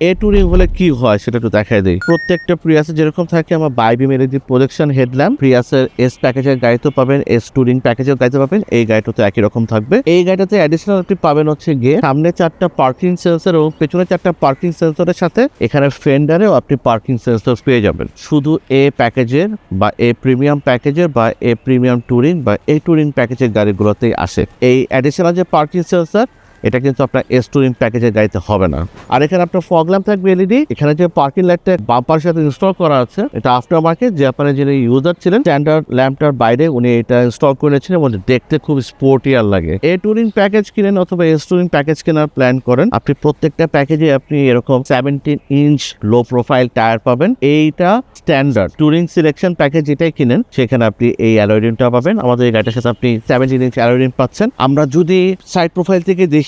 এ Turing হলে কি হয় সেটা একটু দেখাই দিই। প্রত্যেকটা প্রিয়াসে যেরকম থাকে আমার বাইবিম এলইডি প্রজেকশন হেডল্যাম্প, প্রিয়াসের এস প্যাকেজের গাড়িতে পাবেন, এস টুরিং প্যাকেজের গাড়িতে পাবেন, এই গাড়িটাতে একই রকম থাকবে। এই গাড়িটাতে অ্যাডিশনাল আপনি পাবেন হচ্ছে গিয়ে সামনে 4টা পার্কিং সেন্সর এবং পেছনে 4টা পার্কিং সেন্সরের সাথে এখানে ফেন্ডারেও আপনি পার্কিং সেন্সর পেয়ে যাবেন। শুধু এ প্যাকেজের বা এ প্রিমিয়াম প্যাকেজের বা এ প্রিমিয়াম টুরিং বা এ টুরিং প্যাকেজের গাড়িগুলোতেই আসে। এই অ্যাডিশনাল যে পার্কিং সেন্সর এটা কিন্তু আপনার এস টুরিং প্যাকেজের গাড়িতে হবে না। আর এখানে আপনার ফগ ল্যাম্প থাকবে এলইডি। এখানে যে পার্কিং লাইটটা বাম্পার সাথে ইনস্টল করা আছে এটা আফটার মার্কেট, যে আপনার যিনি ইউজার ছিলেন স্ট্যান্ডার্ড ল্যাম্পটার বাইরে উনি এটা ইনস্টল করেছেন এবং দেখতে খুব স্পোর্টিয়ার লাগে। এ টুরিং প্যাকেজ কিনেন অথবা এস টুরিং প্যাকেজ কেনার প্ল্যান করেন, আপনি প্রত্যেকটা প্যাকেজে আপনি এরকম 17 ইঞ্চ লো প্রোফাইল টায়ার পাবেন। এইটা স্ট্যান্ডার্ড টুরিং সিলেকশন প্যাকেজ যেটাই কিনেন সেখানে আপনি এই অ্যালয় রিমটা পাবেন। আমাদের এই গাড়িটার সাথে আপনি 17 ইঞ্চ অ্যালয় রিম পাচ্ছেন। আমরা যদি সাইড প্রোফাইল থেকে দেখি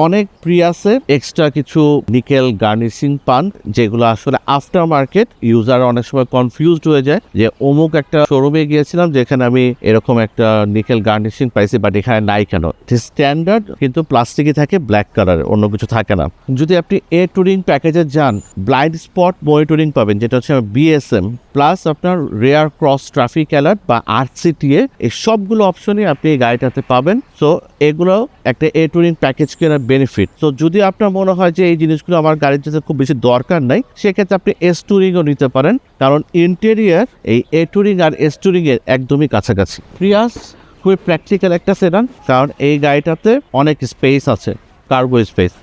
অনেক প্রিয়াসে এক্সট্রা কিছু নিকেল গার্নিশিং পান, যেগুলো আসলে আফটার মার্কেট ইউজার অনেক সময় কনফিউজড হয়ে যায় যে অমুক একটা শোরুমে গিয়েছিলাম যেখানে আমি এরকম একটা নিকেল গার্নিশিং পাইছি বাট এখানে নাই কেন। স্ট্যান্ডার্ড কিন্তু প্লাস্টিকই থাকে, ব্ল্যাক কালারের, অন্য কিছু থাকে না। যদি আপনি এ টুরিং প্যাকেজে যান ব্লাইন্ড স্পট মনিটরিং পাবেন, যেটা হচ্ছে বিএসএম প্লাস আপনার রেয়ার ক্রস ট্রাফিক অ্যালার্ট বা আরসিটিএ, এই সবগুলো অপশনই আপনি এই গাড়িটাতে পাবেন। সো এগুলো একটা এ টুরিং প্যাকেজ কেনার বেনিফিট। তো যদি আপনার মনে হয় যে এই জিনিসগুলো আমার গাড়ির যাতে খুব বেশি দরকার নাই, সেক্ষেত্রে আপনি এস টুরিংও নিতে পারেন, কারণ ইন্টেরিয়ার এই এ টুরিং আর এস টুরিং এর একদমই কাছাকাছি। প্রিয়াস খুবই প্র্যাকটিক্যাল একটা সেডান, কারণ এই গাড়িটাতে অনেক স্পেস আছে, কার্গো স্পেস।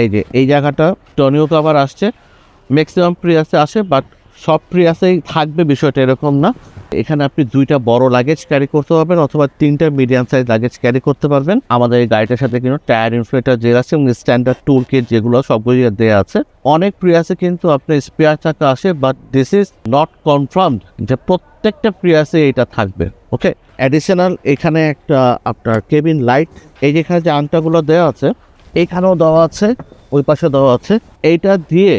এই যে এই জায়গাটা টনিও কভার আসছে, ম্যাক্সিমাম প্রিয়াসে আসে, বাট সব প্রিয়াসেই থাকবে বিষয়টা এরকম না। এখানে আপনি 2টা বড় লাগেজ ক্যারি করতে পারবেন অথবা 3টা মিডিয়াম সাইজ লাগেজ ক্যারি করতে পারবেন। আমাদের এই গাড়িটার সাথে কিন্তু টায়ার ইনফ্লেটার জেল আছে এবং স্ট্যান্ডার্ড টুল কিট যেগুলো সবগুলো দেওয়া আছে। অনেক প্রিয়াসে কিন্তু আপনার স্পেয়ার চাকা আসে, but this is not confirmed যে প্রত্যেকটা প্রিয়াসে এটা থাকবে। ওকে, অ্যাডিশনাল এখানে একটা আপনার কেবিন লাইট, এই যেখানে যে আংটাগুলো দেওয়া আছে এখানেও দেওয়া আছে, ওই পাশে দেওয়া আছে। এইটা দিয়ে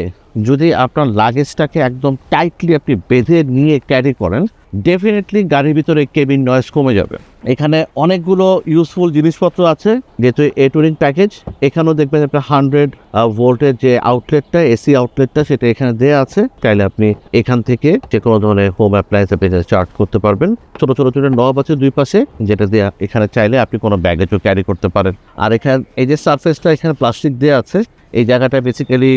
যদি আপনার লাগেজটাকে একদম টাইটলি আপনি বেঁধে নিয়ে ক্যারি করেন, ডেফিনেটলি গাড়ির ভিতরে কেবিন নয়েজ কমে যাবে। এখানে অনেকগুলো ইউজফুল জিনিসপত্র আছে, যেহেতু এ টুরিং প্যাকেজ। এখানেও দেখবেন আপনার 100 ভোল্টের যে আউটলেটটা, এসি আউটলেটটা, সেটা এখানে দেওয়া আছে। চাইলে আপনি এখান থেকে যে কোনো ধরনের হোম অ্যাপ্লায়েন্স আপনি চার্জ করতে পারবেন। ছোটো ছোটো ছোটো নব আছে দুই পাশে, যেটা দিয়ে এখানে চাইলে আপনি কোনো ব্যাগেজও ক্যারি করতে পারেন। আর এখানে এই যে সারফেসটা এখানে প্লাস্টিক দেওয়া আছে, এই জায়গাটা বেসিক্যালি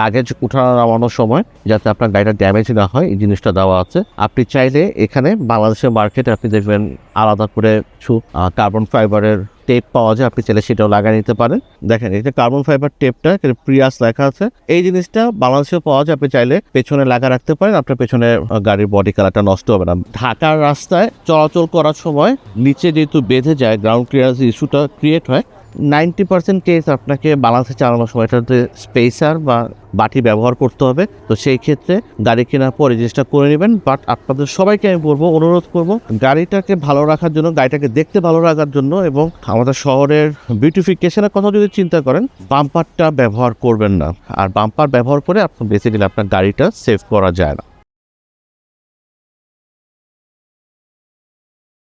লাগেজ উঠানো নামানোর সময় যাতে আপনার গাড়িটা ড্যামেজ না হয় এই জিনিসটা দেওয়া আছে। আপনি চাইলে এখানে বাংলাদেশের মার্কেটে আপনি দেখবেন আলাদা করে কিছু কার্বন ফাইবারের টেপ পাওয়া যায়, আপনি চাইলে সেটাও লাগিয়ে নিতে পারেন। দেখেন এই যে কার্বন ফাইবার টেপটা প্রিয়াস লেখা আছে, এই জিনিসটা বাংলাদেশেও পাওয়া যায়, আপনি চাইলে পেছনে লাগা রাখতে পারেন, আপনার পেছনে গাড়ির বডি কালারটা নষ্ট হবে না। ঢাকার রাস্তায় চলাচল করার সময় নিচে যেহেতু বেঁধে যায়, গ্রাউন্ড ক্লিয়ারেন্স ইস্যুটা ক্রিয়েট হয়। 90% কেস আপনাকে বাংলাদেশে চালানোর সময় এটাতে স্পেসার বা বাটি ব্যবহার করতে হবে। তো সেই ক্ষেত্রে গাড়ি কেনার পর এই জিনিসটা করে নেবেন। বাট আপনাদের সবাইকে আমি বলবো, অনুরোধ করবো, গাড়িটাকে ভালো রাখার জন্য, গাড়িটাকে দেখতে ভালো রাখার জন্য এবং আমাদের শহরের বিউটিফিকেশনের কথা যদি চিন্তা করেন, বাম্পারটা ব্যবহার করবেন না। আর বাম্পার ব্যবহার করে আপনার বেসিক্যালি আপনার গাড়িটা সেভ করা যায় না।